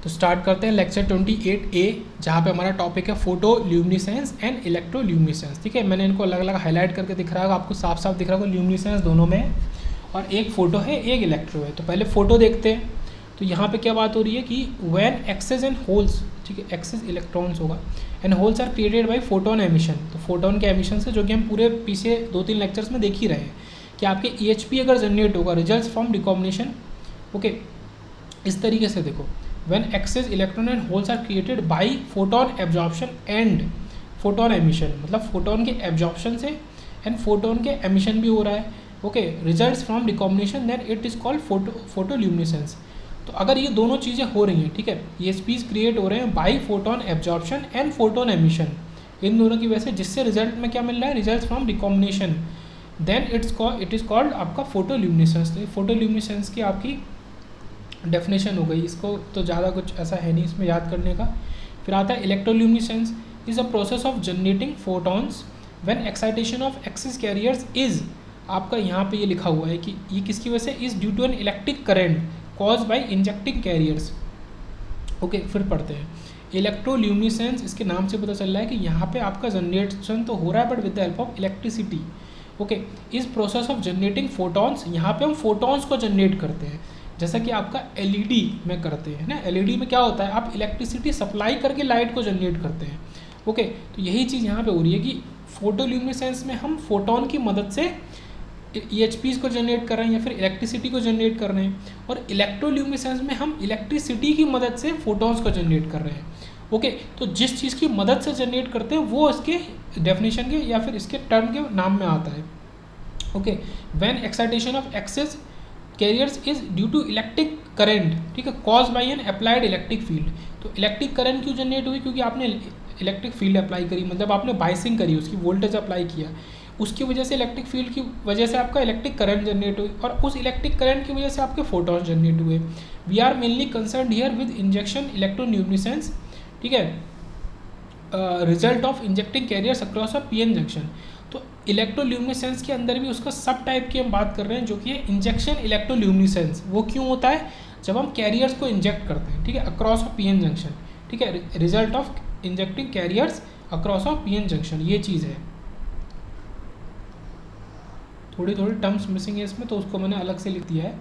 तो स्टार्ट करते हैं लेक्चर 28A, जहाँ पे हमारा टॉपिक है photo luminescence and electro luminescence. ठीक है, मैंने इनको अलग अलग हाईलाइट करके दिख रहा होगा, आपको साफ साफ दिख रहा होगा ल्यूमिनेसेंस दोनों में है, और एक फोटो है एक इलेक्ट्रो है। तो पहले फोटो देखते हैं। तो यहाँ पे क्या बात हो रही है कि व्हेन एक्सेस एंड होल्स, ठीक है, एक्सेस इलेक्ट्रॉन्स होगा and holes are created by photon emission. तो फोटोन के एमिशन से, जो कि हम पूरे पीछे 2-3 लेक्चर्स में देख ही रहे हैं कि आपके EHP अगर जनरेट होगा रिजल्ट फ्रॉम रिकॉम्बिनेशन। ओके, इस तरीके से देखो, when excess electron and holes are created by photon absorption and photon emission, मतलब फोटोन के एब्जॉर्प्शन से एंड फोटोन के एमिशन भी हो रहा है। Okay, results from recombination, then it is called photoluminescence. तो अगर ये दोनों चीज़ें हो रही हैं, ठीक है, EHPs क्रिएट हो रहे हैं by photon absorption and photon emission, इन दोनों की वजह से, जिससे रिजल्ट में क्या मिल रहा है, result from recombination, then it is called आपका फोटोल्यूमिनेसेंस। तो फोटोल्यूमिनेसेंस की आपकी डेफिनेशन हो गई। इसको तो ज़्यादा कुछ ऐसा है नहीं इसमें याद करने का। फिर आता है electroluminescence is a process of generating photons when excitation of axis carriers is, आपका यहाँ पे ये लिखा हुआ है कि ये किसकी वजह से, is due to an electric current cause by injecting carriers. Okay, फिर पढ़ते हैं इलेक्ट्रोल्यूमिनेसेंस। इसके नाम से पता चल रहा है कि यहाँ पे आपका जनरेशन तो हो रहा है but with the help of electricity. Okay, इस प्रोसेस ऑफ जनरेटिंग फोटॉन्स, यहाँ पे हम फोटॉन्स को जनरेट करते हैं, जैसा कि आपका LED में करते हैं ना। LED में क्या होता है, आप इलेक्ट्रिसिटी सप्लाई करके लाइट को जनरेट करते हैं। ओके, तो यही चीज़ यहाँ पे हो रही है कि फोटोल्यूमिनेसेंस में हम फोटोन की मदद से EHPs को जनरेट कर रहे हैं या फिर इलेक्ट्रिसिटी को जनरेट कर रहे हैं, और इलेक्ट्रोल्यूमिनेसेंस में हम इलेक्ट्रिसिटी की मदद से फोटॉन्स को जनरेट कर रहे हैं। ओके, तो जिस चीज़ की मदद से जनरेट करते हैं वो इसके डेफिनेशन के या फिर इसके टर्म के नाम में आता है। Okay, when excitation of excess carriers is due to electric current, ठीक है, cause by an applied electric field. तो इलेक्ट्रिक करंट क्यों जनरेट हुई, क्योंकि आपने इलेक्ट्रिक फील्ड अप्लाई करी, मतलब आपने बाइसिंग करी, उसकी वोल्टेज अप्लाई किया, उसकी वजह से इलेक्ट्रिक फील्ड की वजह से आपका इलेक्ट्रिक करंट जनरेट हुई, और उस इलेक्ट्रिक करंट की वजह से आपके फोटॉन्स जनरेट हुए। We are mainly concern here with injection electroluminescence, ठीक है, result of injecting carriers across a PN junction. तो इलेक्ट्रोल्यूमिनेसेंस के अंदर भी उसका सब टाइप की हम बात कर रहे हैं, जो कि है इंजेक्शन इलेक्ट्रोल्यूमिनेसेंस। वो क्यों होता है, जब हम कैरियर्स को इंजेक्ट करते हैं, ठीक है, अक्रॉस अ PN जंक्शन, ठीक है, result of injecting carriers across a PN junction, ये चीज़ है। थोड़ी थोड़ी टर्म्स मिसिंग है इसमें, तो उसको मैंने अलग से लिख दिया है।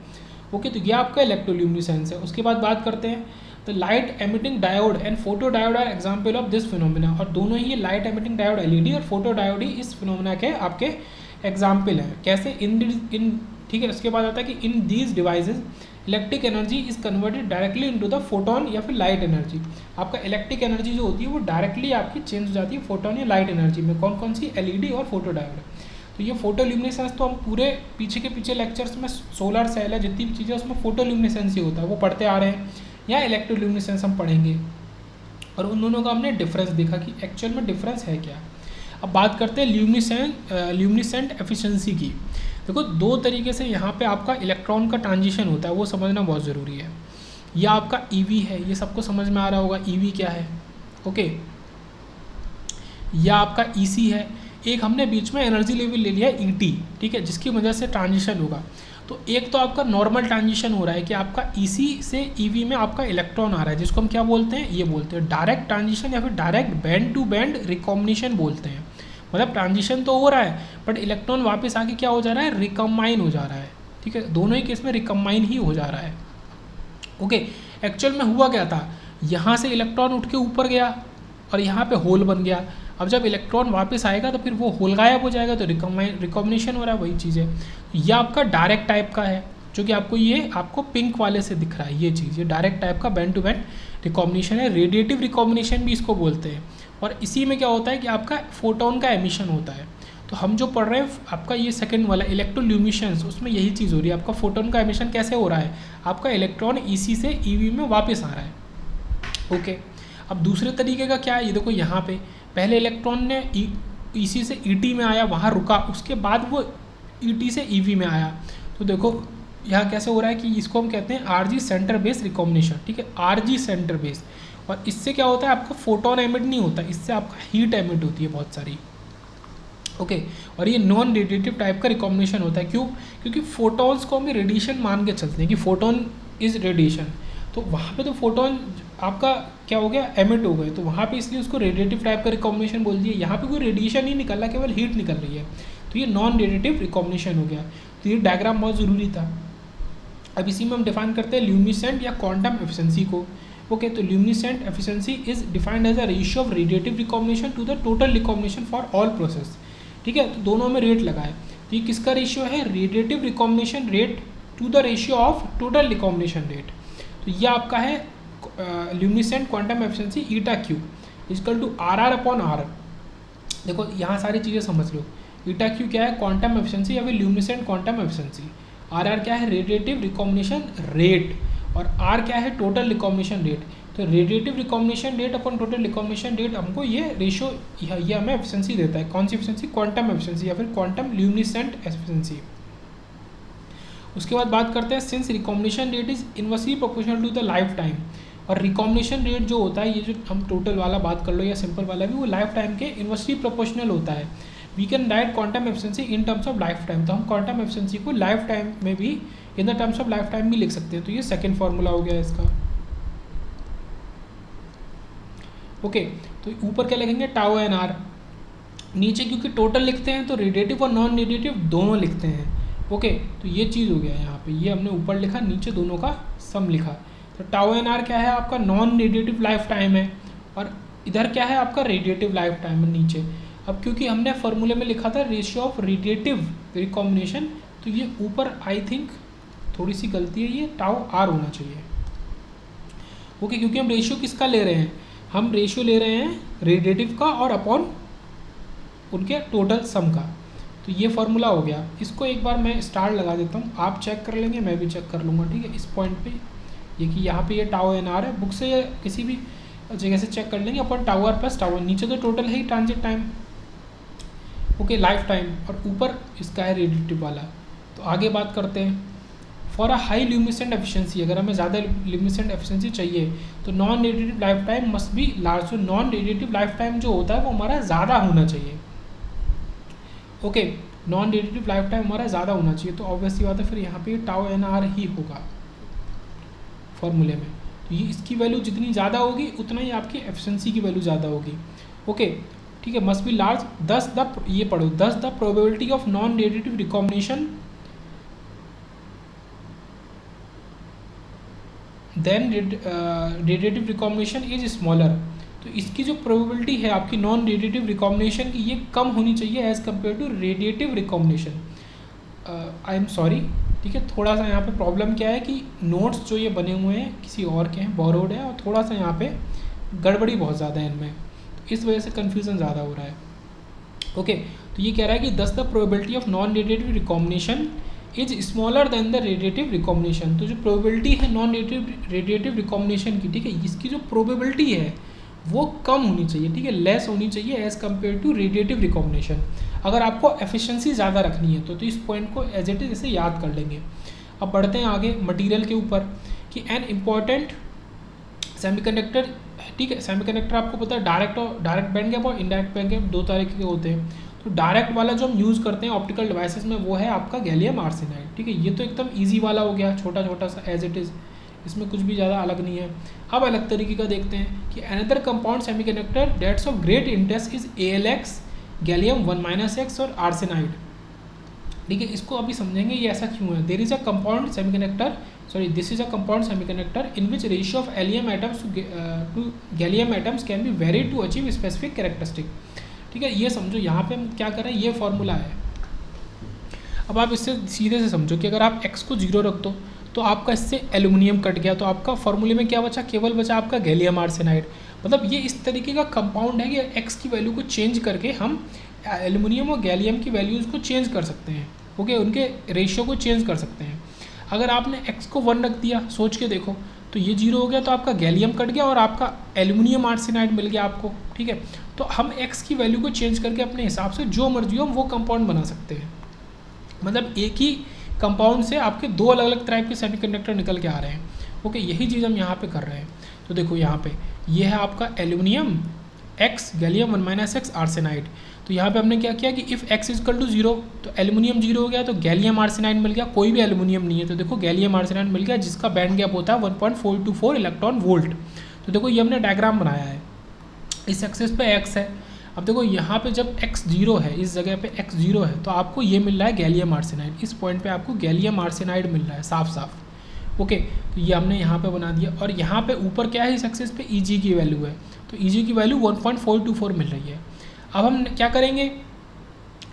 ओके, तो ये आपका इलेक्ट्रोल्यूमिनेसेंस है। उसके बाद बात करते हैं तो light emitting diode and photo diode are example of this phenomena, और दोनों ही ये लाइट एमिटिंग डायोड LED और फोटो डायोड ही इस फिनोमिना के आपके एग्जाम्पल हैं। कैसे, इन ठीक है। उसके बाद आता है कि in these devices electric energy is converted directly into the photon या फिर लाइट एनर्जी। आपका इलेक्ट्रिक एनर्जी जो होती है वो डायरेक्टली आपकी चेंज हो जाती है फोटोन या लाइट एनर्जी में। कौन कौन सी, LED और फोटो डायोड। तो ये फोटोल्यूमिनेसेंस तो हम पूरे पीछे के पीछे लेक्चर्स में सोलर सेल है, जितनी भी चीज़ें उसमें फोटोल्यूमिनेसेंस ही होता है, वो पढ़ते आ रहे हैं। या इलेक्ट्रोल्यूमिनेसेंस हम पढ़ेंगे, और उन दोनों का हमने डिफरेंस देखा कि एक्चुअल में डिफरेंस है क्या। अब बात करते हैं ल्यूमिनेसेंट एफिशिएंसी की। देखो, दो तरीके से यहाँ पे आपका इलेक्ट्रॉन का ट्रांजिशन होता है, वो समझना बहुत ज़रूरी है। यह आपका EV है, ये सबको समझ में आ रहा होगा EV क्या है। ओके, यह आपका EC है। एक हमने बीच में एनर्जी लेवल ले लिया ET, ठीक है, जिसकी वजह से ट्रांजिशन होगा। तो एक तो आपका नॉर्मल ट्रांजिशन हो रहा है कि आपका EC से EV में आपका इलेक्ट्रॉन आ रहा है, जिसको हम क्या बोलते हैं, ये बोलते हैं डायरेक्ट ट्रांजिशन या फिर direct band to band recombination बोलते हैं। मतलब ट्रांजिशन तो हो रहा है बट इलेक्ट्रॉन वापस आके क्या हो जा रहा है, रिकम्बाइन हो जा रहा है, ठीक है, दोनों ही केस में रिकम्बाइन ही हो जा रहा है। ओके, एक्चुअल में हुआ क्या था, यहाँ से इलेक्ट्रॉन उठ के ऊपर गया और यहाँ पे होल बन गया। अब जब इलेक्ट्रॉन वापस आएगा तो फिर वो होल गायब हो जाएगा, तो रिकॉम्बिनेशन हो रहा है, वही चीज़ है। यह आपका डायरेक्ट टाइप का है, जो कि आपको ये आपको पिंक वाले से दिख रहा है, ये चीज़, ये डायरेक्ट टाइप का बैंड टू बैंड रिकॉम्बिनेशन है। रेडिएटिव रिकॉम्बिनेशन भी इसको बोलते हैं। और इसी में क्या होता है कि आपका फोटोन का एमिशन होता है। तो हम जो पढ़ रहे हैं आपका ये सेकंड वाला इलेक्ट्रोल्यूमिनेसेंस, उसमें यही चीज़ हो रही है। आपका फोटोन का एमिशन कैसे हो रहा है, आपका इलेक्ट्रॉन EC से EV में वापस आ रहा है। ओके, अब दूसरे तरीके का क्या है, ये देखो यहाँ पे पहले इलेक्ट्रॉन ने EC से ET में आया, वहाँ रुका, उसके बाद वो ET से EV में आया। तो देखो यहाँ कैसे हो रहा है कि इसको हम कहते हैं RG सेंटर बेस रिकॉम्बिनेशन, ठीक है, RG सेंटर बेस। और इससे क्या होता है, आपका फोटोन एमिट नहीं होता, इससे आपका हीट एमिट होती है बहुत सारी। ओके, और ये नॉन रेडिएटिव टाइप का रिकॉम्बिनेशन होता है। क्यों, क्योंकि फोटॉन्स को हम रेडिएशन मान के चलते हैं कि फोटोन इज रेडिएशन। तो वहाँ पे तो फोटोन आपका क्या हो गया, एमिट हो गए, तो वहाँ पे इसलिए उसको रेडिएटिव टाइप का रिकॉम्बिनेशन बोल दिया। यहाँ पे कोई रेडिएशन नहीं निकल रहा, केवल हीट निकल रही है, तो ये नॉन रेडिएटिव रिकॉम्बिनेशन हो गया। तो ये डायग्राम बहुत ज़रूरी था। अब इसी में हम डिफाइन करते हैं ल्यूमिनेसेंट या क्वांटम एफिशिएंसी को। ओके, तो luminescent efficiency is defined as a ratio of radiative recombination to the total recombination for all process. ठीक है, तो दोनों में रेट लगा है, तो ये किसका रेशियो है, radiative recombination rate to the ratio of total recombination rate. तो ये आपका है luminescent quantum efficiency eta Q equal to R R upon R. देखो यहाँ सारी चीज़ें समझ लो, ईटा क्यू क्या है, क्वांटम एफिशिएंसी या फिर luminescent quantum efficiency, R R क्या है, रेडिएटिव रिकॉम्बिनेशन रेट, और आर क्या है, टोटल रिकॉम्बिनेशन रेट। तो radiative recombination rate upon total recombination rate हमको ये रेशो, ये हमें एफिशिएंसी देता है। कौन सी एफिशिएंसी, क्वांटम एफिशिएंसी या फिर क्वांटम ल्यूमिनेसेंट एफिशिएंसी। उसके बाद बात करते हैं since recombination rate is inversely proportional to the life time, और रिकॉम्बिनेशन रेट जो होता है, ये जो हम टोटल वाला बात कर लो या सिंपल वाला भी, वो लाइफ टाइम के इनवर्सली प्रोपोर्शनल होता है। We can write quantum efficiency in terms of life time, तो हम क्वांटम एफिशिएंसी को लाइफ टाइम में भी, in the terms of life time भी लिख सकते हैं। तो ये सेकेंड फार्मूला हो गया इसका। ओके, तो ऊपर क्या लिखेंगे, टाउ एन आर, नीचे क्योंकि टोटल लिखते हैं तो रेडिएटिव और नॉन रेडिएटिव दोनों लिखते हैं। ओके, तो ये चीज़ हो गया यहाँ पे, ये हमने ऊपर लिखा, नीचे दोनों का सम लिखा। तो टाउ एन आर क्या है आपका, नॉन रेडिएटिव लाइफ टाइम है, और इधर क्या है आपका, रेडिएटिव लाइफ टाइम है नीचे। अब क्योंकि हमने फार्मूले में लिखा था रेशियो ऑफ रेडिएटिव रिकॉम्बिनेशन, तो ये ऊपर आई थिंक थोड़ी सी गलती है, ये टाउ आर होना चाहिए। ओके, क्योंकि हम रेशियो किसका ले रहे हैं, हम रेशियो ले रहे हैं रेडिएटिव का और अपॉन उनके टोटल सम का। तो ये फार्मूला हो गया। इसको एक बार मैं स्टार लगा देता हूँ, आप चेक कर लेंगे, मैं भी चेक कर लूँगा। ठीक है, इस पॉइंट पे ये कि यहाँ पे ये टाउ एन आर है, बुक से या किसी भी जगह से चेक कर लेंगे, अपन tau R plus tau N, नीचे तो टोटल है ही transit time, okay, life time, और ऊपर इसका है रेडिएटिव वाला। तो आगे बात करते हैं, for a high luminescent efficiency, अगर हमें ज़्यादा ल्यूमिनेसेंट एफिशिएंसी चाहिए तो non radiative life time must be large. तो नॉन रेडिएटिव लाइफ टाइम जो होता है वो हमारा ज़्यादा होना चाहिए। Okay, non radiative life time हमारा ज़्यादा होना चाहिए, तो ऑब्वियसली बात है फिर यहाँ पे टाउ एन आर ही होगा फॉर्मूले में। तो ये इसकी वैल्यू जितनी ज़्यादा होगी उतना ही आपकी एफिशिएंसी की वैल्यू ज़्यादा होगी। ओके, ठीक है, मस्ट बी लार्ज। 10 द, ये पढ़ो, 10 the probability of non radiative recombination than radiative recombination is smaller. तो इसकी जो प्रोबेबिलिटी है आपकी नॉन रेडिएटिव रिकॉम्बिनेशन की, ये कम होनी चाहिए as compare to radiative recombination. I am sorry, ठीक है, थोड़ा सा यहाँ पे प्रॉब्लम क्या है कि नोट्स जो ये बने हुए हैं किसी और के हैं, बोरोड है, और थोड़ा सा यहाँ पे गड़बड़ी बहुत ज़्यादा है इनमें, तो इस वजह से कन्फ्यूज़न ज़्यादा हो रहा है। ओके, तो ये कह रहा है कि 10 the probability of non radiative recombination is smaller than the radiative recombination. तो जो प्रोबेबिलिटी है नॉन रेडिएटिव रिकॉम्बिनेशन की, ठीक है, इसकी जो प्रोबेबिलिटी है वो कम होनी चाहिए, ठीक है, लेस होनी चाहिए as compare to radiative recombination. अगर आपको एफिशिएंसी ज़्यादा रखनी है तो इस पॉइंट को एज इट इज ऐसे याद कर लेंगे। अब बढ़ते हैं आगे मटेरियल के ऊपर कि एन इम्पॉर्टेंट सेमीकंडक्टर, ठीक है, सेमीकंडक्टर आपको पता है डायरेक्ट बैंड गैप और इनडायरेक्ट बैंड गैप दो तरह के होते हैं। तो डायरेक्ट वाला जो हम यूज़ करते हैं ऑप्टिकल डिवाइसेस में वो है आपका गैलियम आर्सेनाइड, ठीक है, ये तो एकदम ईजी वाला हो गया, छोटा छोटा सा एज इट इज़, इसमें कुछ भी ज़्यादा अलग नहीं है। अब अलग तरीके का देखते हैं कि another compound semiconductor that's of great interest is ALX, gallium 1-X और आर्सेनाइड, ठीक है, इसको अभी समझेंगे ये ऐसा क्यों है। There is a compound semiconductor, sorry this is a compound semiconductor in which ratio of allium atoms to gallium atoms can be varied to achieve specific characteristic, ठीक है। ये समझो यहाँ पे हम क्या कर रहे हैं, ये फॉर्मूला है। अब आप इससे सीधे से समझो कि अगर आप x को 0 रख दो तो आपका इससे एल्यूमिनियम कट गया, तो आपका फॉर्मूले में क्या बचा, केवल बचा आपका गैलियम आर्सेनाइड। मतलब ये इस तरीके का कंपाउंड है कि x की वैल्यू को चेंज करके हम एल्यूमिनियम और गैलियम की वैल्यूज़ को चेंज कर सकते हैं, ओके, उनके रेशियो को चेंज कर सकते हैं। अगर आपने x को 1 रख दिया, सोच के देखो, तो ये 0 हो गया, तो आपका गैलियम कट गया और आपका एल्यूमिनियम आर्सेनाइड मिल गया आपको, ठीक है। तो हम x की वैल्यू को चेंज करके अपने हिसाब से जो मर्जी हो हम वो कंपाउंड बना सकते हैं। मतलब एक ही कंपाउंड से आपके दो अलग अलग टाइप के सेमीकंडक्टर निकल के आ रहे हैं, ओके, यही चीज़ हम यहाँ पे कर रहे हैं। तो देखो यहाँ पे ये है आपका aluminium x gallium 1 - x arsenide. तो यहाँ पे हमने क्या किया कि इफ़ एक्स इजकल टू 0 तो एल्यूमिनियम 0 हो गया, तो गैलियम आर्सेनाइड मिल गया, कोई भी एल्यूमिनियम नहीं है तो देखो गैलियम आर्सेनाइड मिल गया जिसका बैंड गैप होता है 1.424 इलेक्ट्रॉन वोल्ट। तो देखो ये हमने डायग्राम बनाया है, इस एक्सिस पे एक्स है। अब देखो यहाँ पे जब x 0 है, इस जगह पे x 0 है तो आपको ये मिल रहा है गैलियम आर्सेनाइड, इस पॉइंट पे आपको गैलियम आर्सेनाइड मिल रहा है साफ साफ। ओके, तो ये हमने यहाँ पे बना दिया। और यहाँ पे ऊपर क्या है, इस एक्सिस पे Eg की वैल्यू है, तो Eg की वैल्यू 1.424 मिल रही है। अब हम क्या करेंगे,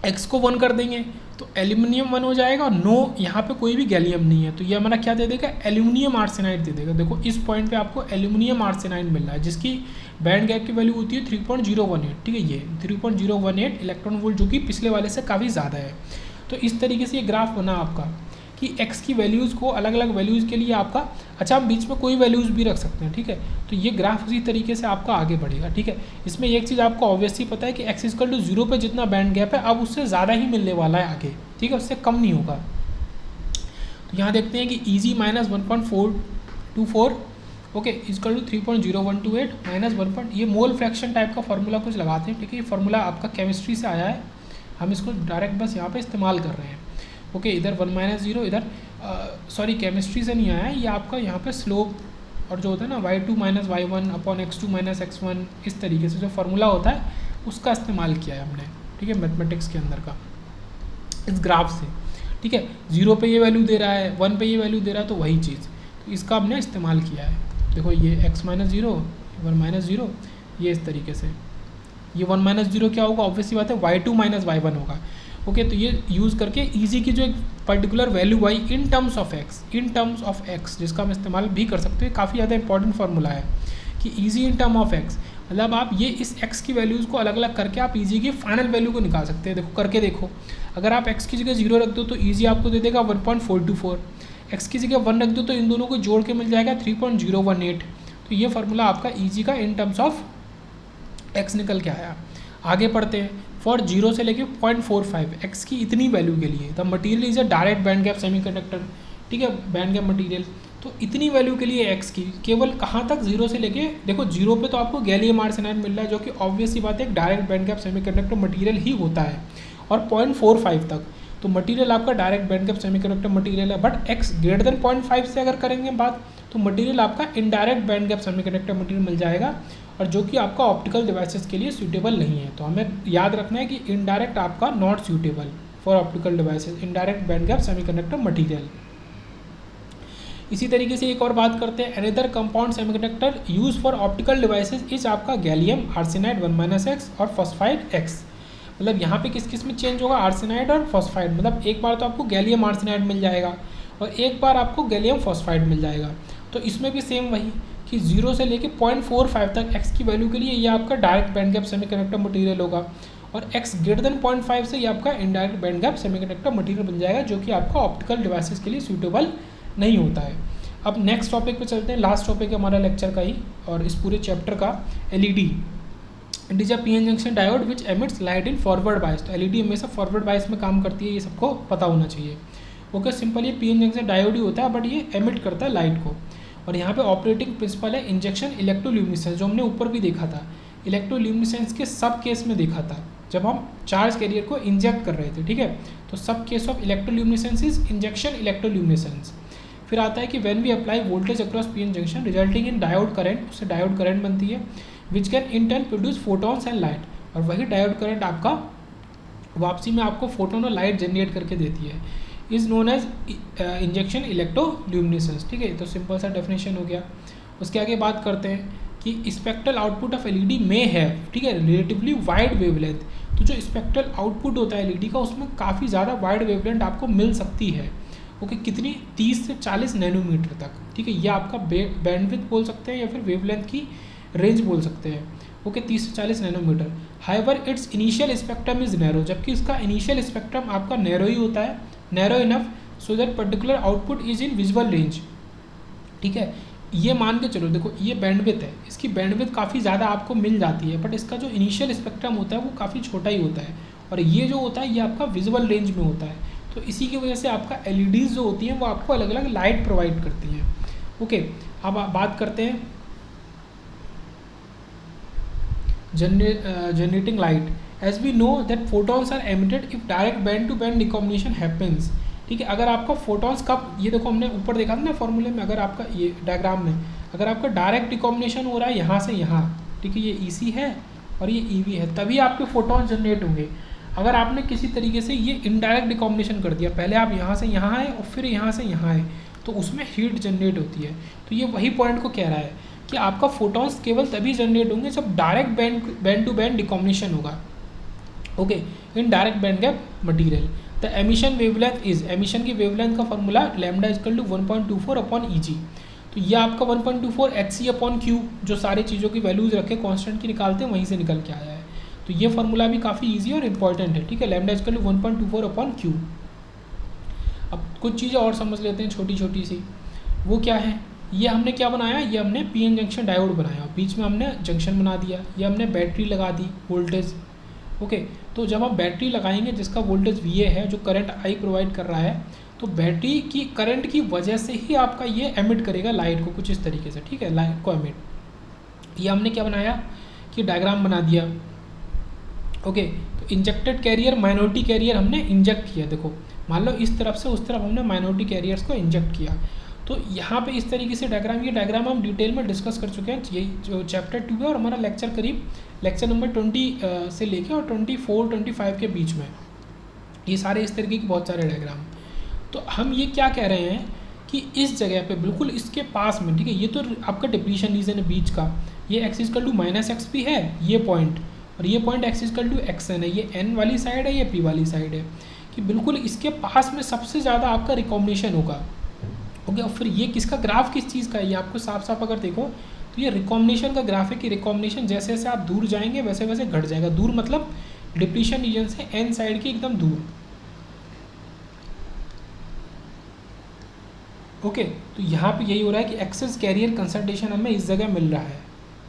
x को 1 कर देंगे तो एल्यूमिनियम 1 हो जाएगा, और नो यहाँ पे कोई भी गैलियम नहीं है तो ये हमारा क्या दे देगा, एल्यूमिनियम आर्सेनाइड दे देगा। देखो इस पॉइंट पे आपको एल्यूमिनियम आर्सेनाइड मिल रहा है जिसकी बैंड गैप की वैल्यू होती है 3.018, ठीक है, ये 3.018 इलेक्ट्रॉन वोल्ट, जो कि पिछले वाले से काफ़ी ज़्यादा है। तो इस तरीके से ये ग्राफ बना आपका कि x की वैल्यूज़ को अलग अलग वैल्यूज़ के लिए आपका, अच्छा हम बीच में कोई वैल्यूज़ भी रख सकते हैं, ठीक है। तो ये ग्राफ उसी तरीके से आपका आगे बढ़ेगा, ठीक है। इसमें एक चीज़ आपको ऑब्वियसली पता है कि x इक्वल टू 0 पे जितना बैंड गैप है अब उससे ज़्यादा ही मिलने वाला है आगे, ठीक है, उससे कम नहीं होगा। तो यहाँ देखते हैं कि Eg minus 1.424 okay equal to 3.0128 minus 1. ये मोल फ्रैक्शन टाइप का फार्मूला कुछ लगाते हैं, ठीक है। ये फार्मूला आपका केमिस्ट्री से आया है, हम इसको डायरेक्ट बस यहाँ पे इस्तेमाल कर रहे हैं। ओके इधर 1 - 0, इधर सॉरी केमिस्ट्री से नहीं आया है, ये आपका यहाँ पे स्लोप और जो होता है ना y2 - y1 upon x2 - x1, इस तरीके से जो फार्मूला होता है उसका इस्तेमाल किया है हमने, ठीक है, मैथमेटिक्स के अंदर का, इस ग्राफ से, ठीक है। 0 पे ये वैल्यू दे रहा है, 1 पे ये वैल्यू दे रहा है, तो वही चीज़, तो इसका हमने इस्तेमाल किया है। देखो ये x - 0, 1 - 0, ये इस तरीके से, ये 1 - 0 क्या होगा, ऑब्वियसली बात है y2 - y1 होगा। ओके तो ये यूज़ करके Eg की जो एक particular value I in terms of x, जिसका हम इस्तेमाल भी कर सकते हैं, काफ़ी ज़्यादा इंपॉर्टेंट फार्मूला है कि Eg in term of x, मतलब आप ये इस x की वैल्यूज़ को अलग अलग करके आप Eg की फाइनल वैल्यू को निकाल सकते हैं। देखो करके देखो, अगर आप x की जगह 0 रख दो तो Eg आपको दे देगा 1.424, x की जगह 1 रख दो तो इन दोनों को जोड़ के मिल जाएगा 3.018। तो ये फार्मूला आपका Eg का इन टर्म्स ऑफ x निकल के आया। आगे पढ़ते हैं, फॉर 0 से लेके 0.45 x की इतनी वैल्यू के लिए the material is a direct band gap semiconductor, ठीक है, बैंड गैप मटीरियल। तो इतनी वैल्यू के लिए x की केवल कहाँ तक, 0 से लेके, देखो 0 पे तो आपको गैलियम आर्सेनाइड मिल रहा है जो कि ऑब्वियसली बात है एक direct band gap semiconductor material ही होता है, और 0.45 तक तो मटीरियल आपका direct band gap semiconductor material है। बट x ग्रेटर देन 0.5 से अगर करेंगे बात तो मटीरियल आपका indirect band gap semiconductor material मिल जाएगा, और जो कि आपका ऑप्टिकल डिवाइसेस के लिए सूटेबल नहीं है। तो हमें याद रखना है कि इनडायरेक्ट आपका not suitable for optical devices, indirect band gap semiconductor material. इसी तरीके से एक और बात करते हैं, another compound semiconductor use for optical devices is आपका गैलियम आर्सेनाइड 1 - x और फॉस्फाइड x। मतलब यहाँ पे किस किस में चेंज होगा, आर्सेनाइड और फॉस्फाइड, मतलब एक बार तो आपको गैलियम आर्सेनाइड मिल जाएगा और एक बार आपको गैलियम फॉस्फाइड मिल जाएगा। तो इसमें भी सेम वही कि 0 से लेके 0.45 तक x की वैल्यू के लिए ये आपका direct band gap semiconductor material होगा, और x ग्रेटर देन 0.5 से ये आपका indirect band gap semiconductor material बन जाएगा, जो कि आपका ऑप्टिकल डिवाइसेस के लिए सूटेबल नहीं होता है। अब नेक्स्ट टॉपिक पे चलते हैं, लास्ट टॉपिक है हमारा लेक्चर का ही और इस पूरे चैप्टर का, LED। It is a PN junction diode which emits light in forward bias. तो LED हमेशा फॉरवर्ड बायस में काम करती है, ये सबको पता होना चाहिए। ओके सिंपल ये पीएन जंक्शन डायोड ही होता है, बट ये एमिट करता है लाइट को। और यहाँ पे ऑपरेटिंग प्रिंसिपल है इंजेक्शन इलेक्ट्रोल्यूमिनेसेंस, जो हमने ऊपर भी देखा था, इलेक्ट्रोल्यूमिनेसेंस के सब केस में देखा था जब हम चार्ज कैरियर को इंजेक्ट कर रहे थे, ठीक है। तो सब case of electroluminescence is injection electroluminescence. फिर आता है कि when we apply voltage across PN junction resulting in diode current, उससे डायोड करंट बनती है, which can in turn produce photons and light. और वही डायोड करंट आपका वापसी में आपको फोटोन और लाइट जनरेट करके देती है, is known as injection electroluminescence, ठीक है। तो सिंपल सा डेफिनेशन हो गया। उसके आगे बात करते हैं कि स्पेक्ट्रल आउटपुट ऑफ LED में है, ठीक है, रिलेटिवली वाइड वेवलेंथ। तो जो स्पेक्ट्रल आउटपुट होता है LED का, उसमें काफ़ी ज़्यादा वाइड वेवलेंथ आपको मिल सकती है। ओके कितनी, 30 से 40 नैनोमीटर तक, ठीक है, ये आपका बैंडविड्थ बोल सकते हैं या फिर वेवलेंथ की रेंज बोल सकते हैं। ओके 30 से 40 nanometre. However its initial spectrum is narrow, जबकि इसका इनिशियल स्पेक्ट्रम आपका नैरो ही होता है, narrow enough so that particular output is in visual range, ठीक है। ये मान के चलो, देखो ये बैंडविड्थ है, इसकी बैंडविड्थ काफ़ी ज़्यादा आपको मिल जाती है, बट इसका जो इनिशियल स्पेक्ट्रम होता है वो काफ़ी छोटा ही होता है, और ये जो होता है ये आपका विजुअल रेंज में होता है। तो इसी की वजह से आपका LEDs जो होती हैं वो आपको अलग अलग लाइट प्रोवाइड करती हैं। ओके अब बात करते हैं generating light. As we know that photons are emitted if direct band to band decomposition happens. ठीक है, अगर आपका फोटॉन्स कब, ये देखो हमने ऊपर देखा था ना फॉर्मूले में, अगर आपका ये डायग्राम में अगर आपका डायरेक्ट डिकॉम्बिनेशन हो रहा है यहाँ से यहाँ, ठीक है, ये EC है और ये EV है, तभी आपके फोटॉन जनरेट होंगे। अगर आपने किसी तरीके से ये इनडायरेक्ट डिकॉम्बिनेशन कर दिया, पहले आप यहाँ से यहाँ आए और फिर यहाँ से यहाँ आए, तो उसमें हीट जनरेट होती है। तो ये वही पॉइंट को कह रहा है कि आपका फोटॉन्स केवल तभी जनरेट होंगे जब direct band to band recombination होगा, okay, in direct band gap material. The emission wavelength is, emission की वेवलेंथ का formula lambda equal to 1.24 upon EG। तो ये आपका 1.24 HC/Q, जो सारी चीज़ों की वैल्यूज रखे कांस्टेंट की निकालते हैं वहीं से निकल के आया है। तो ये फॉर्मूला भी काफ़ी इजी और इंपॉर्टेंट है, ठीक है, lambda equal to 1.24 upon Q। अब कुछ चीज़ें और समझ लेते हैं छोटी छोटी सी, वो क्या है, ये हमने क्या बनाया, ये हमने PN जंक्शन डायोड बनाया, बीच में हमने जंक्शन बना दिया, ये हमने बैटरी लगा दी वोल्टेज, ओके। तो जब आप बैटरी लगाएंगे जिसका वोल्टेज VA है, जो करंट I प्रोवाइड कर रहा है, तो बैटरी की करंट की वजह से ही आपका ये एमिट करेगा लाइट को कुछ इस तरीके से, ठीक है, लाइट को एमिट। ये हमने क्या बनाया कि डायग्राम बना दिया, ओके। तो इंजेक्टेड कैरियर, माइनॉरिटी कैरियर हमने इंजेक्ट किया, देखो मान लो इस तरफ से उस तरफ हमने माइनॉरिटी कैरियर्स को इंजेक्ट किया। तो यहाँ पे इस तरीके से डायग्राम, ये डायग्राम हम डिटेल में डिस्कस कर चुके हैं, ये जो चैप्टर 2 है और हमारा लेक्चर करीब लेक्चर नंबर 20 से लेके और 24-25 के बीच में, ये सारे इस तरीके के बहुत सारे डायग्राम। तो हम ये क्या कह रहे हैं कि इस जगह पे बिल्कुल इसके पास में, ठीक है, ये तो आपका डिप्लीशन रीजन है बीच का, ये x इक्वल टू -x भी है ये पॉइंट, और ये point x equal to xn है, ये n वाली साइड है, ये p वाली साइड है, कि बिल्कुल इसके पास में सबसे ज़्यादा आपका रिकॉम्बिनेशन होगा, ओके। और फिर ये किसका ग्राफ किस चीज़ का है, ये आपको साफ साफ अगर देखो तो ये रिकॉम्बिनेशन का ग्राफ है कि रिकॉम्बिनेशन जैसे जैसे आप दूर जाएंगे वैसे वैसे घट जाएगा, दूर मतलब डिप्लीशन रीजन से n साइड की एकदम दूर, ओके। तो यहाँ पे यही हो रहा है कि एक्सेस कैरियर कंसंट्रेशन हमें इस जगह मिल रहा है,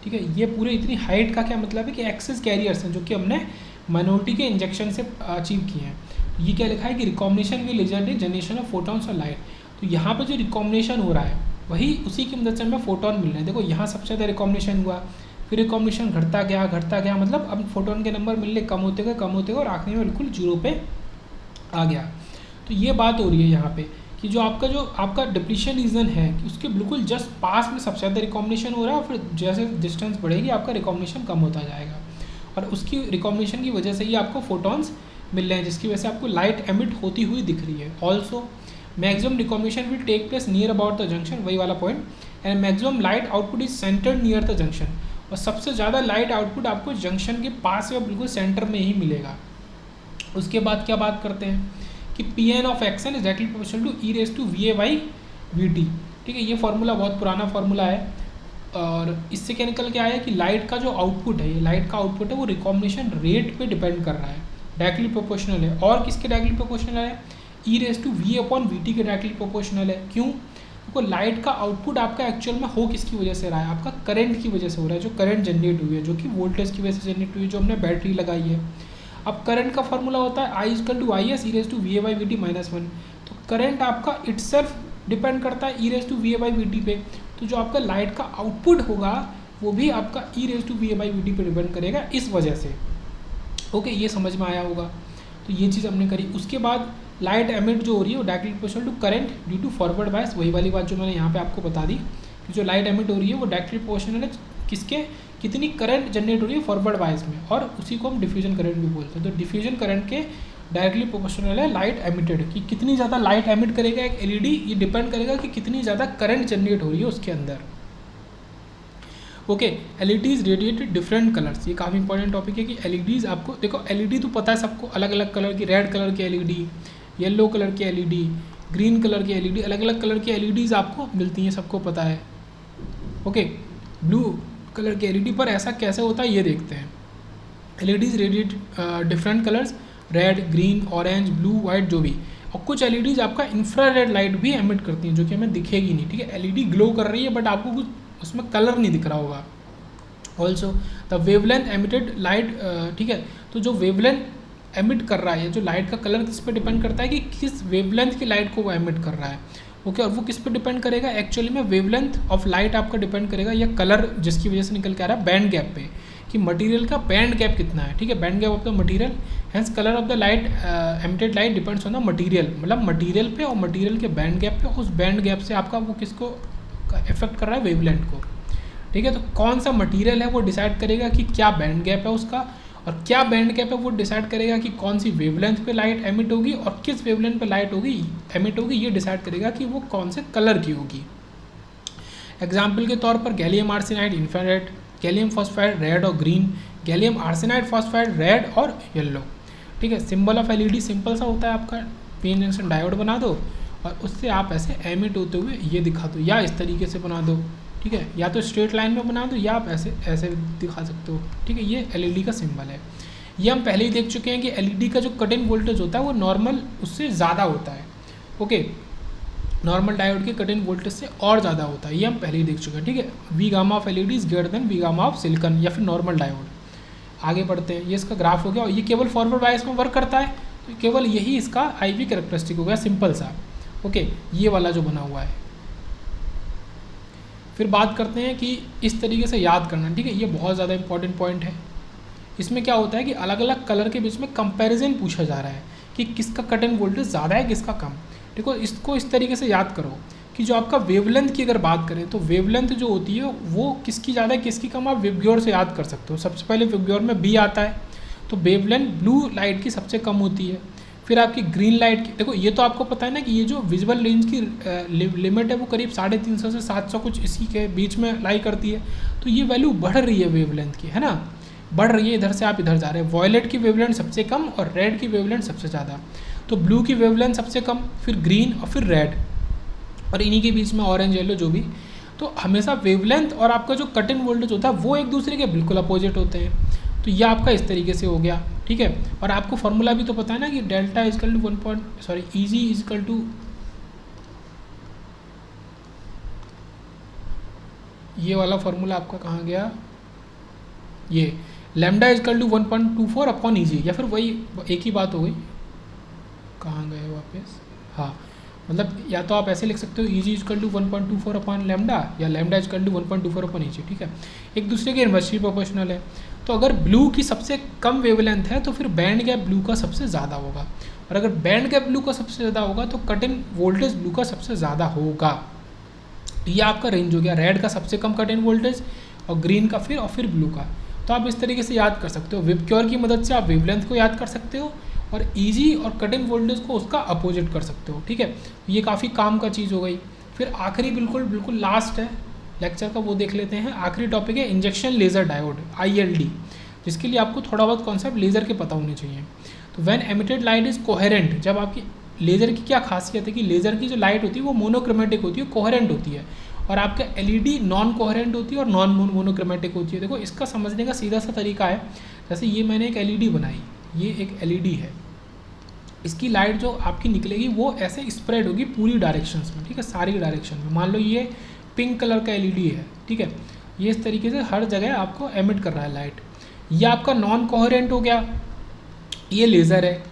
ठीक है। ये पूरे इतनी हाइट का क्या मतलब है कि एक्सेस कैरियर्स हैं जो कि हमने माइनॉरिटी के इंजेक्शन से अचीव किए हैं। ये क्या लिखा है कि recombination will result in generation of photons और लाइट। तो यहाँ पे जो रिकॉम्बिनेशन हो रहा है वही उसी की मदद से हमें फोटोन मिल रहे हैं। देखो यहाँ सबसे ज़्यादा रिकॉम्बिनेशन हुआ, फिर रिकॉम्बिनेशन घटता गया, मतलब अब फोटोन के नंबर मिलने कम होते गए और आखिरी में बिल्कुल 0 पे आ गया। तो ये बात हो रही है यहाँ पे कि जो आपका डिप्लीशन रीजन है कि उसके बिल्कुल जस्ट पास में सबसे ज़्यादा रिकॉम्बिनेशन हो रहा है, और फिर जैसे डिस्टेंस बढ़ेगी आपका रिकॉम्बिनेशन कम होता जाएगा, और उसकी रिकॉम्बिनेशन की वजह से ही आपको फोटॉन्स मिल रहे हैं, जिसकी वजह से आपको लाइट एमिट होती हुई दिख रही है। Also maximum recombination will take place near about the junction, वही वाला point, and maximum light output is centred near the junction, और सबसे ज़्यादा लाइट आउटपुट आपको जंक्शन के पास या बिल्कुल सेंटर में ही मिलेगा। उसके बाद क्या बात करते हैं कि Pn of xn is directly proportional to e⁻⁴ ठीक है। ये फार्मूला बहुत पुराना फार्मूला है, और इससे क्या निकल के आया कि लाइट का जो आउटपुट है, ये लाइट का आउटपुट है वो रिकॉम्बिनेशन रेट पे डिपेंड कर रहा है, डायरेक्टली प्रोपोर्शनल है। और किसके डायरेक्टली प्रोपोर्शनल है, e⁻⁴ के डायरेक्टली प्रोपोर्शनल है। क्यों? देखो लाइट का आउटपुट आपका एक्चुअल में हो किसकी वजह से रहा है, आपका करंट की वजह से हो रहा है, जो करंट जनरेट हुई है, जो कि वोल्टेज की वजह से जनरेट हुई है, जो हमने बैटरी लगाई है। अब करंट का फॉर्मूला होता है I = IS e⁻⁴ तो करंट आपका इटसेल्फ डिपेंड करता है e⁻⁴ पे, तो जो आपका लाइट का आउटपुट होगा वो भी आपका e⁻⁴ पे डिपेंड करेगा इस वजह से, ओके। ये समझ में आया होगा। तो ये चीज़ हमने करी। उसके बाद लाइट एमिट जो हो रही है वो directly proportional to current due to forward bias, वही वाली बात जो मैंने यहाँ पे आपको बता दी कि जो लाइट एमिट हो रही है वो डायरेक्टली प्रोपोर्शनल है किसके, कितनी करंट जनरेट हो रही है फॉरवर्ड बायस में, और उसी को हम डिफ्यूजन करंट भी बोलते हैं। तो डिफ्यूजन करंट के डायरेक्टली प्रोपोर्शनल है लाइट एमिटेड, कि कितनी ज़्यादा लाइट एमिट करेगा एक एलईडी, ये डिपेंड करेगा कि कितनी ज़्यादा करंट जनरेट हो रही है उसके अंदर, okay. LEDs radiated different colours, ये काफ़ी इंपॉर्टेंट टॉपिक है कि एलईडीज आपको, देखो एलईडी तो पता है सबको, अलग अलग कलर की, रेड कलर की एलईडी, येलो कलर की एलईडी, ग्रीन कलर की एलईडी, अलग अलग कलर की एलईडीज आपको मिलती हैं, सबको पता है, ओके। ब्लू कलर की एलईडी पर ऐसा कैसे होता है ये देखते हैं। LEDs radiate different colours, red, green, orange, blue, white, जो भी, और कुछ एलईडीज आपका इंफ्रारेड लाइट भी एमिट करती हैं जो कि हमें दिखेगी नहीं, ठीक है। एलईडी ग्लो कर रही है बट आपको कुछ उसमें कलर नहीं दिख रहा होगा। Also the wavelength emitted light, ठीक है। तो जो वेवलेंथ एमिट कर रहा है, जो लाइट का कलर किस पे डिपेंड करता है कि किस वेवलेंथ की लाइट को वो एमिट कर रहा है, ओके। और वो किस पे डिपेंड करेगा, एक्चुअली में वेवलेंथ ऑफ लाइट आपका डिपेंड करेगा या कलर जिसकी वजह से निकल के आ रहा है बैंड गैप पे, कि मटेरियल का बैंड गैप कितना है, ठीक है, band gap of the material, hence colour of the light emitted light depends on the material, मतलब मटेरियल पे और मटेरियल के बैंड गैप पे, उस बैंड गैप से आपका वो किसको इफेक्ट कर रहा है, वेवलेंथ को, ठीक है। तो कौन सा मटेरियल है वो डिसाइड करेगा कि क्या बैंड गैप है उसका, और क्या बैंड गैप है वो डिसाइड करेगा कि कौन सी वेवलेंथ पे लाइट एमिट होगी, और किस वेवलेंथ पे लाइट होगी एमिट होगी, ये डिसाइड करेगा कि वो कौन से कलर की होगी। एग्जाम्पल के तौर पर gallium arsenide infrared, gallium phosphide red और green, gallium arsenide phosphide red और येलो, ठीक है। सिंबल ऑफ एलईडी सिंपल सा होता है आपका, पीएन जंक्शन डायोड बना दो और उससे आप ऐसे एमिट होते हुए ये दिखा दो, या इस तरीके से बना दो, ठीक है, या तो स्ट्रेट लाइन में बना दो या आप ऐसे ऐसे दिखा सकते हो, ठीक है। ये एलईडी का सिंबल है। ये हम पहले ही देख चुके हैं कि एलईडी का जो कट इन वोल्टेज होता है वो नॉर्मल उससे ज़्यादा होता है, ओके, नॉर्मल डायोड के कट इन वोल्टेज से और ज़्यादा होता है, ये हम पहले ही देख चुके हैं, ठीक है। V gamma of LED is greater than V gamma of silicon या फिर नॉर्मल डायोड। आगे बढ़ते हैं, ये इसका ग्राफ हो गया, और ये केवल फॉरवर्ड बायस में वर्क करता है, तो केवल यही इसका आईवी कैरेक्टरिस्टिक हो गया, सिंपल सा, ओके, ये वाला जो बना हुआ है। फिर बात करते हैं कि इस तरीके से याद करना, ठीक है, ये बहुत ज़्यादा इंपॉर्टेंट पॉइंट है। इसमें क्या होता है कि अलग अलग कलर के बीच में कंपैरिजन पूछा जा रहा है कि किसका कट इन वोल्टेज ज़्यादा है किसका कम। देखो इसको इस तरीके से याद करो कि जो आपका वेवलेंथ की अगर बात करें तो वेवलेंथ जो होती है वो किसकी ज़्यादा है किसकी कम, आप विबग्योर से याद कर सकते हो। सबसे पहले विबग्योर में बी आता है, तो वेवलेंथ ब्लू लाइट की सबसे कम होती है। फिर आपकी ग्रीन लाइट की, देखो ये तो आपको पता है ना कि ये जो विजुअल रेंज की लिमिट है वो करीब 350 से 700 कुछ इसी के बीच में लाई करती है, तो ये वैल्यू बढ़ रही है वेवलेंथ की, है ना, बढ़ रही है, इधर से आप इधर जा रहे हैं। वॉयलेट की वेवलेंथ सबसे कम और रेड की वेवलेंथ सबसे ज़्यादा, तो ब्लू की वेवलेंथ सबसे कम, फिर ग्रीन और फिर रेड, और इन्हीं के बीच में ऑरेंज येलो जो भी। तो हमेशा वेवलेंथ और आपका जो कट इन वोल्टेज होता है वो एक दूसरे के बिल्कुल अपोजिट होते हैं। तो ये आपका इस तरीके से हो गया, ठीक है। और आपको फार्मूला भी तो पता है ना कि delta equal to EG equal to, ये वाला फार्मूला आपका कहाँ गया, ये lambda equal to 1.24 upon EG, या फिर वही एक ही बात हो गई, कहाँ गए वापस, हाँ, मतलब या तो आप ऐसे लिख सकते हो E g equal to 1.24 upon lambda, या lambda equal to 1.24 upon E g, ठीक है, एक दूसरे के इन्वर्सली प्रोपोर्शनल है। तो अगर ब्लू की सबसे कम वेवलेंथ है तो फिर बैंड गैप ब्लू का सबसे ज़्यादा होगा, और अगर बैंड गैप ब्लू का सबसे ज़्यादा होगा तो कट इन वोल्टेज ब्लू का सबसे ज़्यादा होगा। ये आपका रेंज हो गया, रेड का सबसे कम कट इन वोल्टेज और ग्रीन का फिर, और फिर ब्लू का। तो आप इस तरीके से याद कर सकते हो, विबग्योर की मदद से आप वेवलेंथ को याद कर सकते हो और ईजी और कट इन वोल्टेज को उसका अपोजिट कर सकते हो, ठीक है। ये काफ़ी काम का चीज़ हो गई। फिर आखिरी बिल्कुल लास्ट है लेक्चर का, वो देख लेते हैं। आखिरी टॉपिक है इंजेक्शन लेज़र डायोड, ILD, जिसके लिए आपको थोड़ा बहुत कॉन्सेप्ट लेज़र के पता होने चाहिए। तो when emitted light is coherent, जब आपकी लेज़र की क्या खासियत है कि लेज़र की जो लाइट होती है वो मोनोक्रोमेटिक होती है, कोहेरेंट होती है, और आपका LED नॉन कोहेरेंट होती है और नॉन मोनोक्रोमेटिक होती है। देखो इसका समझने का सीधा सा तरीका है, जैसे ये मैंने एक LED बनाई, ये एक LED है, इसकी लाइट जो आपकी निकलेगी वो ऐसे स्प्रेड होगी पूरी डायरेक्शंस में, ठीक है, सारी डायरेक्शन में। मान लो ये पिंक कलर का LED है, ठीक है, ये इस तरीके से हर जगह आपको एमिट कर रहा है लाइट। ये आपका नॉन कोहेरेंट हो गया, ये लेज़र है।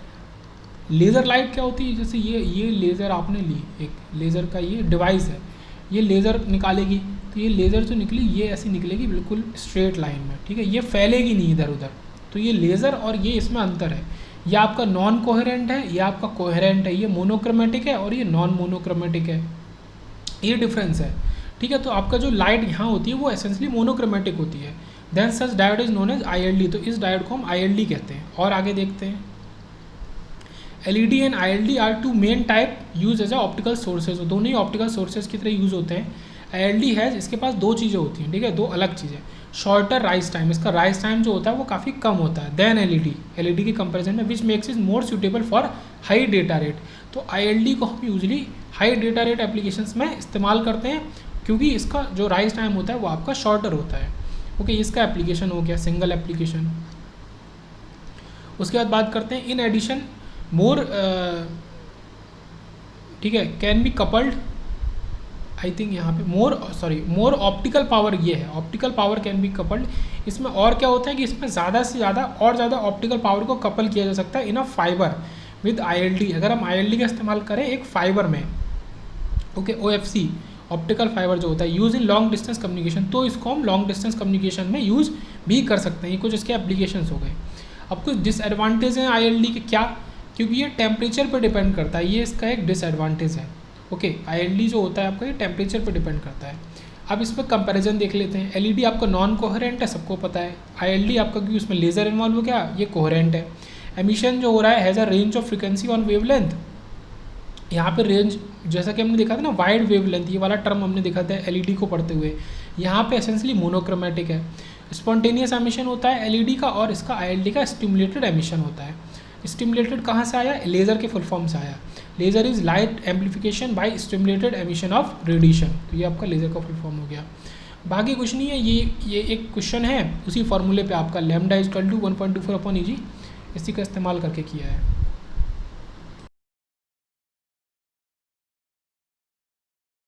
लेज़र लाइट क्या होती है, जैसे ये लेज़र आपने ली, एक लेज़र का ये डिवाइस है, ये लेज़र निकालेगी, तो ये लेज़र जो निकली ये ऐसी निकलेगी बिल्कुल स्ट्रेट लाइन में, ठीक है, ये फैलेगी नहीं इधर उधर। तो ये लेज़र और ये इसमें अंतर है, ये आपका नॉन कोहेरेंट है, ये आपका कोहेरेंट है, ये मोनोक्रोमेटिक है और ये नॉन मोनोक्रोमेटिक है, ये डिफरेंस है, ठीक है। तो आपका जो लाइट यहाँ होती है वो एसेंशियली मोनोक्रोमेटिक होती है। Then such diode is known as ILD, तो इस डायोड को हम ILD कहते हैं। और आगे देखते हैं, LED and ILD are two main type use as a optical sources, दोनों ही ऑप्टिकल सोर्सेज की तरह यूज़ होते हैं। ILD है, इसके पास दो चीज़ें होती हैं, ठीक है, दो अलग चीज़ें। शॉर्टर राइज टाइम, इसका राइज टाइम जो होता है वो काफ़ी कम होता है देन LED के कंपेरिजन में, which makes is more suitable for high data rate. तो ILD को हम usually high data rate applications में इस्तेमाल करते हैं, क्योंकि इसका जो राइज टाइम होता है वो आपका शॉर्टर होता है, ओके। इसका एप्लीकेशन हो गया सिंगल एप्लीकेशन। उसके बाद बात करते हैं इन एडिशन मोर, ठीक है, can be coupled, I think यहाँ पे मोर ऑप्टिकल पावर, ये है optical power can be coupled. इसमें और क्या होता है कि इसमें ज़्यादा से ज़्यादा और ज़्यादा ऑप्टिकल पावर को कपल किया जा सकता है इन अ फाइबर विद ILD। अगर हम ILD का इस्तेमाल करें एक फाइबर में, ओके, OFC, ऑप्टिकल फाइबर जो होता है use in long distance communication, तो इसको हम लॉन्ग डिस्टेंस कम्युनिकेशन में यूज़ भी कर सकते हैं। ये कुछ इसके एप्लीकेशंस हो गए। अब कुछ डिसएडवांटेज हैं ILD के, क्या? क्योंकि ये टेम्परेचर पर डिपेंड करता है, ये इसका एक डिसएडवांटेज है। ओके, ILD जो होता है आपका ये टेम्परेचर पर डिपेंड करता है। अब इसमें कंपैरिजन देख लेते हैं। LED आपका नॉन कोहेरेंट है, सबको पता है। ILD आपका क्योंकि उसमें लेज़र इन्वॉल्व हो गया, ये कोहेरेंट है। एमिशन जो हो रहा है has a range of frequency on wavelength, यहाँ पे रेंज जैसा कि हमने देखा था ना वाइड वेवलेंथ, ये वाला टर्म हमने देखा था LED को पढ़ते हुए, यहाँ पे एसेंशली मोनोक्रोमेटिक है। स्पॉन्टेनियस एमिशन होता है LED का, और इसका ILD का स्टिमुलेटेड एमिशन होता है। स्टिमुलेटेड कहाँ से आया? लेज़र के फुल फॉर्म से आया। Laser is light amplification by stimulated emission of radiation, तो ये आपका लेज़र का फुल फॉर्म हो गया। बाकी कुछ नहीं है, ये एक क्वेश्चन है उसी फॉर्मूले पे आपका lambda is equal to 1.24/EG, इसी का इस्तेमाल करके किया है।